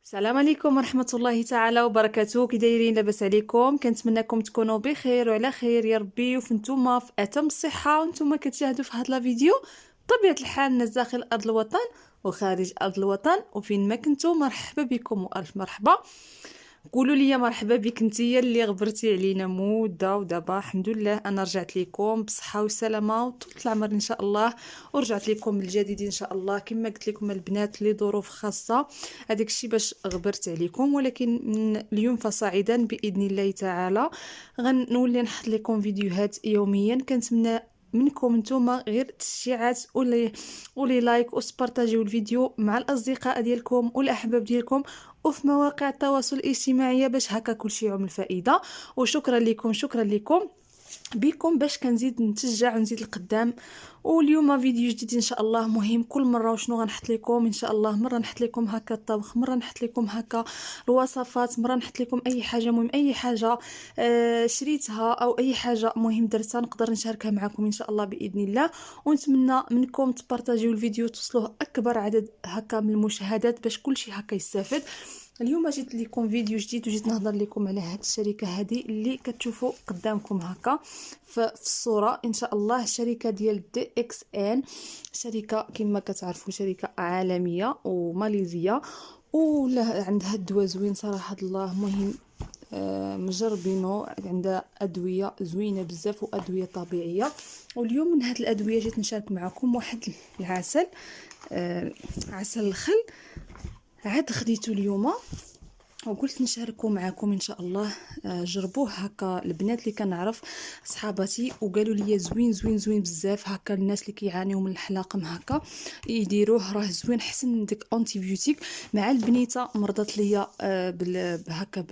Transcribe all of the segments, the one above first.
السلام عليكم ورحمة الله تعالى وبركاته. كي دايرين؟ لاباس عليكم؟ كنتمنىكم تكونوا بخير وعلى خير يا ربي، وفنتوما في اتم الصحة وانتوما كتشاهدوا في هذا الفيديو. بطبيعة الحال الناس داخل ارض الوطن وخارج ارض الوطن وفين ما كنتو، مرحبا بكم والف مرحبا. قولوا لي مرحبا بك نتيا اللي غبرتي علينا مده، ودابا الحمد لله انا رجعت لكم بصحه وسلامه وطول العمر ان شاء الله، ورجعت لكم من جديد ان شاء الله. كما قلت لكم البنات لظروف خاصه، هذاك الشيء باش غبرت عليكم، ولكن من اليوم فصاعدا باذن الله تعالى غنولي نحط لكم فيديوهات يوميا. كنتمنى منكم نتوما غير تشجيعات ولي لايك وسبارطاجيو الفيديو مع الاصدقاء ديالكم والاحباب ديالكم وفي مواقع التواصل الاجتماعي باش هكا كلشي يعم الفائده. وشكرا لكم، شكرا لكم بكم باش كنزيد نتشجع ونزيد القدام. واليوم فيديو جديد ان شاء الله مهم. كل مره وشنو غنحط لكم ان شاء الله؟ مره نحط لكم هكا الطبخ، مره نحط لكم هكا الوصفات، مره نحط لكم اي حاجه مهم، اي حاجه شريتها او اي حاجه مهم درتها نقدر نشاركها معكم ان شاء الله باذن الله. ونتمنى منكم تبارطاجيو الفيديو توصلوه اكبر عدد هكا من المشاهدات باش كلشي هكا يستافد. اليوم جيت لكم فيديو جديد وجيت نهضر لكم على هاد الشركه هذه اللي كتشوفوا قدامكم هكا في الصوره ان شاء الله. الشركه ديال دي اكس ان، شركه كما كتعرفوا شركه عالميه وماليزيه، ولا عندها الدواء زوين صراحه الله مهم. مجربينه، عندها ادويه زوينه بزاف وادويه طبيعيه. واليوم من هاد الادويه جيت نشارك معكم واحد العسل، عسل الخل. عاد خديته اليوم وقلت نشاركه معكم ان شاء الله. جربوه هكا البنات اللي كنعرف صحاباتي وقالوا لي زوين زوين زوين بزاف. هكا الناس اللي كيعانيو من الحلاقم هكا يديروه، راه زوين حسن من ديك انتي بيوتيك. مع البنيته مرضت ليا هكا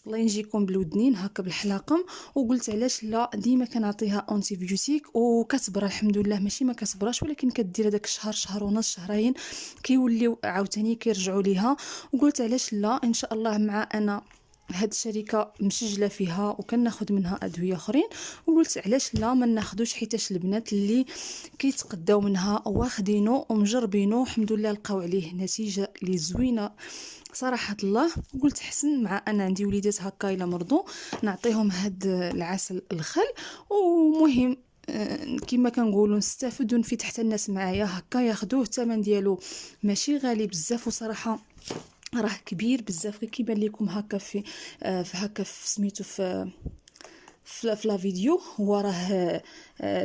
الله ينجيكم بالودنين هكا بالحلاقم، وقلت علاش لا، ديما كنعطيها انتي بيوتيك وكتبرى الحمد لله. ماشي ما كتبراش، ولكن كدير هذاك الشهر، شهر ونص، شهرين كيوليو عاوتاني كيرجعوا ليها. وقلت علاش لا ان شاء الله. مع انا هاد الشركه مسجله فيها وكناخذ منها ادويه اخرين، وقلت علاش لا ما ناخذوش، حيتاش البنات اللي كيتقداو منها واخدينه ومجربينه الحمد لله لقاو عليه نتيجه اللي زوينه صراحه الله. قلت حسن مع انا عندي وليدات هكا الا مرضوا نعطيهم هاد العسل الخل. ومهم كما كنقولوا نستافدوا نفيد حتى الناس معايا هكا ياخذوه. الثمن ديالو ماشي غالي بزاف، وصراحه راه كبير بزاف غير كيبان لكم هكا في هكا في سميتو في لا فيديو. هو راه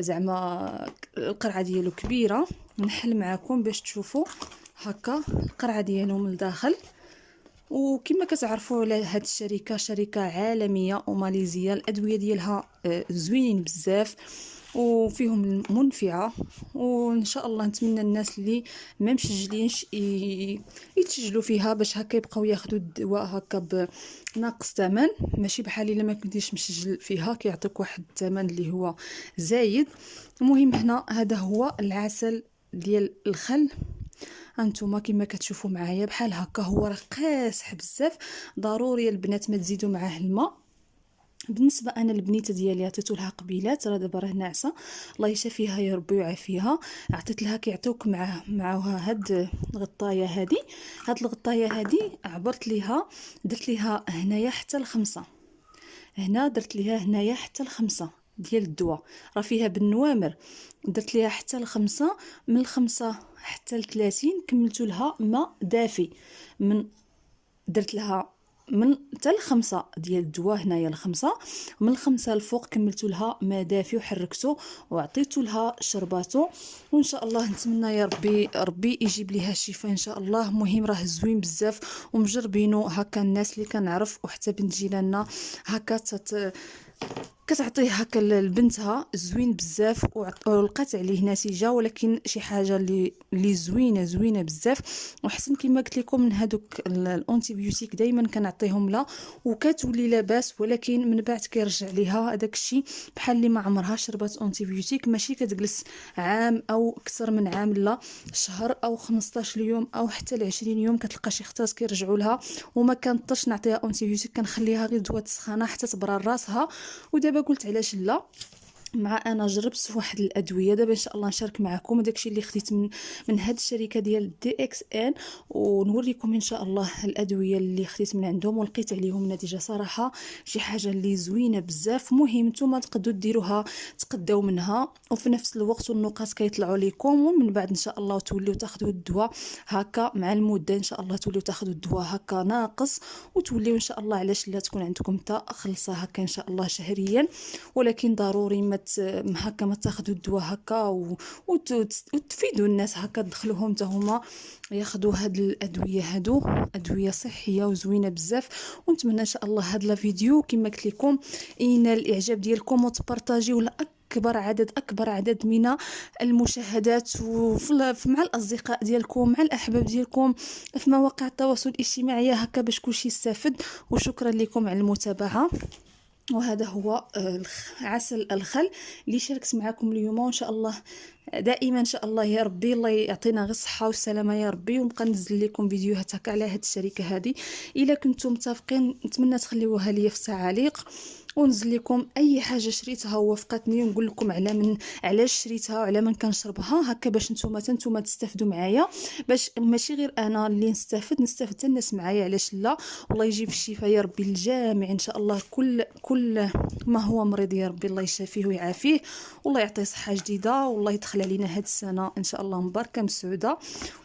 زعما القرعه ديالو كبيره. نحل معكم باش تشوفوا هكا القرعه ديالو من الداخل. وكما كتعرفوا على هاد الشركه شركه عالميه وماليزيه، الادويه ديالها زوينين بزاف وفيهم منفعه. وان شاء الله نتمنى الناس اللي ما مسجلينش يتسجلوا فيها باش هكا يبقاو ياخذوا الدواء هكا بناقص ثمن، ماشي بحال الا ما كنتيش مسجل فيها كيعطيك واحد الثمن اللي هو زايد. المهم هنا هذا هو العسل ديال الخل. هانتوما كما كتشوفوا معايا بحال هكا، هو راه قاصح بزاف. ضروري البنات ما تزيدوا معاه الماء. بالنسبه انا البنيته ديالي عطيتو لها قبيلات، راه دابا راه ناعسه الله يشافيها يا ربي ويعافيها. عطيت لها كيعطيوك معها هاد الغطايه هادي. هاد الغطايه هادي عبرت ليها، درت ليها هنايا حتى ل5. هنا درت ليها هنايا حتى ل5 ديال الدواء، راه فيها بالنوامر. درت ليها حتى ل5، من ال5 حتى ل30 كملت لها ماء دافي. درت لها من حتى ل5 ديال الدواء هنايا ل5، من ال5 الفوق كملت لها ماء دافي وحركته وعطيت لها شرباتو. وان شاء الله نتمنى يا ربي يجيب ليها الشفاء ان شاء الله. مهم راه زوين بزاف ومجربينه هكا الناس اللي كنعرف، وحتى بنت جيراننا هكا كتعطيه هكا لبنتها زوين بزاف ولقات عليه نتيجه. ولكن شي حاجه اللي زوينه بزاف. وحسن كما قلت لكم من هذوك الانتيبيوتيك دائما كنعطيهم لا وكتولي لاباس، ولكن من بعد كيرجع ليها هذاك الشيء بحال اللي ما عمرها شربات انتيبيوتيك. ماشي كتجلس عام او اكثر من عام، لا شهر او 15 يوم او حتى ل 20 يوم كتلقى شي خطات كيرجعوا لها. وما كنطش نعطيها انتيبيوتيك، كنخليها غير دواء السخانه حتى تبرر راسها. ودابا قلت علاش لا مع انا جربت واحد الادويه. دابا ان شاء الله نشارك معكم داكشي اللي خديت من هاد الشركه ديال دي اكس ان، ونوريكم ان شاء الله الادويه اللي خديت من عندهم ولقيت عليهم نتيجه صراحه شي حاجه اللي زوينه بزاف. مهم نتوما تقدروا ديروها تقداو منها، وفي نفس الوقت النقاط كيطلعوا لكم، ومن بعد ان شاء الله توليو تاخذوا الدواء هكا مع المده. ان شاء الله توليو تاخذوا الدواء هكا ناقص، وتوليو ان شاء الله علاش لا تكون عندكم تا خلصه هكا ان شاء الله شهريا. ولكن ضروري ما هكا ما تاخذوا الدواء هكا وتفيدوا الناس هكا، تدخلوهم حتى هما ياخذوا هاد الادويه. هادو ادويه صحيه وزوينه بزاف، ونتمنى ان شاء الله هاد لا فيديو كما قلت لكم ينال الاعجاب ديالكم وتبارطاجيو اكبر عدد من المشاهدات مع الاصدقاء ديالكم، مع الاحباب ديالكم، في مواقع التواصل الاجتماعي هكا باش كلشي يستافد. وشكرا لكم على المتابعه. وهذا هو عسل الخل اللي شاركت معكم اليوم، وان شاء الله دائما ان شاء الله يا ربي الله يعطينا غير الصحه والسلامه يا ربي، ونبقى ننزل لكم فيديوهات هكا على هذه الشركه هذه. الا كنتم متفقين نتمنى تخليوها لي في التعاليق، ونزل لكم اي حاجه شريتها ووافقتني، ونقول لكم علاش شريتها وعلى من كنشربها هكا، باش نتوما تستافدوا معايا، باش ماشي غير انا اللي نستافد حتى الناس معايا. علاش لا؟ والله يجيب الشفاء يا ربي للجميع ان شاء الله. كل ما هو مريض يا ربي الله يشافيه ويعافيه، والله يعطيه صحه جديده، والله يدخل علينا هاد السنه ان شاء الله مباركه مسعوده،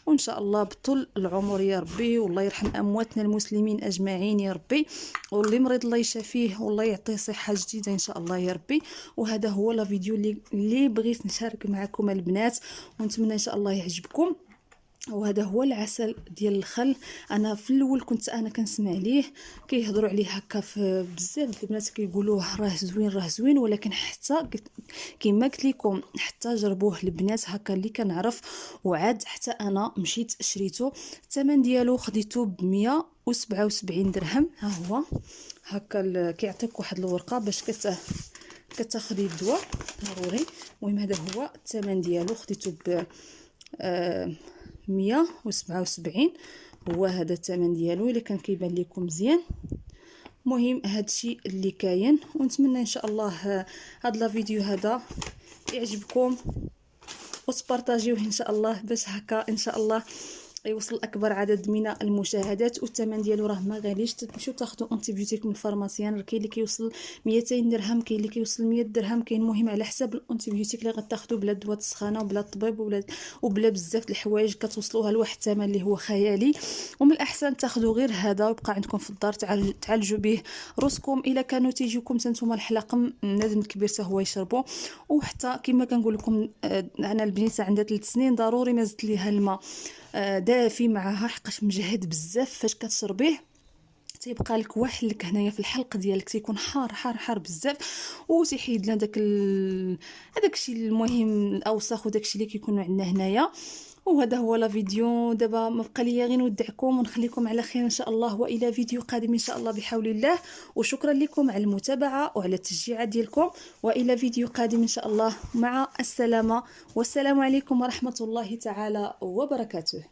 وان شاء الله بطول العمر يا ربي، والله يرحم امواتنا المسلمين اجمعين يا ربي، واللي مريض الله يشافيه والله يعطيه صحه جديده ان شاء الله يا ربي. وهذا هو لا فيديو اللي بغيت نشارك معكم البنات، ونتمنى ان شاء الله يعجبكم. وهذا هو العسل ديال الخل. انا في الاول كنت انا كنسمع ليه كيهضروا عليه هكا في بزاف البنات كيقولوه راه زوين، ولكن حتى كما قلت لكم حتى جربوه البنات هكا اللي كنعرف، وعاد حتى انا مشيت شريته. الثمن ديالو خديته ب 177 درهم. ها هو هكا كيعطيك واحد الورقه باش كتاخدي الدواء ضروري. المهم هذا هو الثمن ديالو، خديته ب 177 هو هذا الثمن ديالو الا كان كيبان لكم مزيان. مهم هادشي اللي كاين، ونتمنى ان شاء الله هاد لا فيديو هذا يعجبكم وتبارطاجيوه ان شاء الله، باش هكا ان شاء الله يوصل اكبر عدد من المشاهدات. والثمن ديالو راه ما غاليش، تمشيو تاخذوا انتيبيوتيك من الفارماسيان، كاين اللي كيوصل 200 درهم، كاين اللي كيوصل 100 درهم، كاين المهم على حساب الانتيبيوتيك اللي غتاخذوا بلا دواء السخانه وبلا الطبيب وبلا بزاف د الحوايج كتوصلوها لواحد الثمن اللي هو خيالي. ومن الاحسن تاخذوا غير هذا ويبقى عندكم في الدار تعالجوا به روسكم. الا كانوا تيجيكم نتوما الحلقم نادم الكبير حتى هو يشربوا. وحتى كما كنقول لكم انا البنيته عندها 3 سنين ضروري ما زدت ليها الماء دافي معها، حقاش مجهد بزاف. فاش كتشربيه تيبقى لك واحد هنايا في الحلق ديالك تيكون حار بزاف، وتيحيد لنا هذاك الشيء المهم الاوساخ وداك الشيء اللي كيكون عندنا هنايا. وهذا هو لا فيديو. دابا ما بقى لي غير نودعكم ونخليكم على خير ان شاء الله، والى فيديو قادم ان شاء الله بحول الله. وشكرا لكم على المتابعه وعلى التشجيع ديالكم، والى فيديو قادم ان شاء الله. مع السلامه، والسلام عليكم ورحمه الله تعالى وبركاته.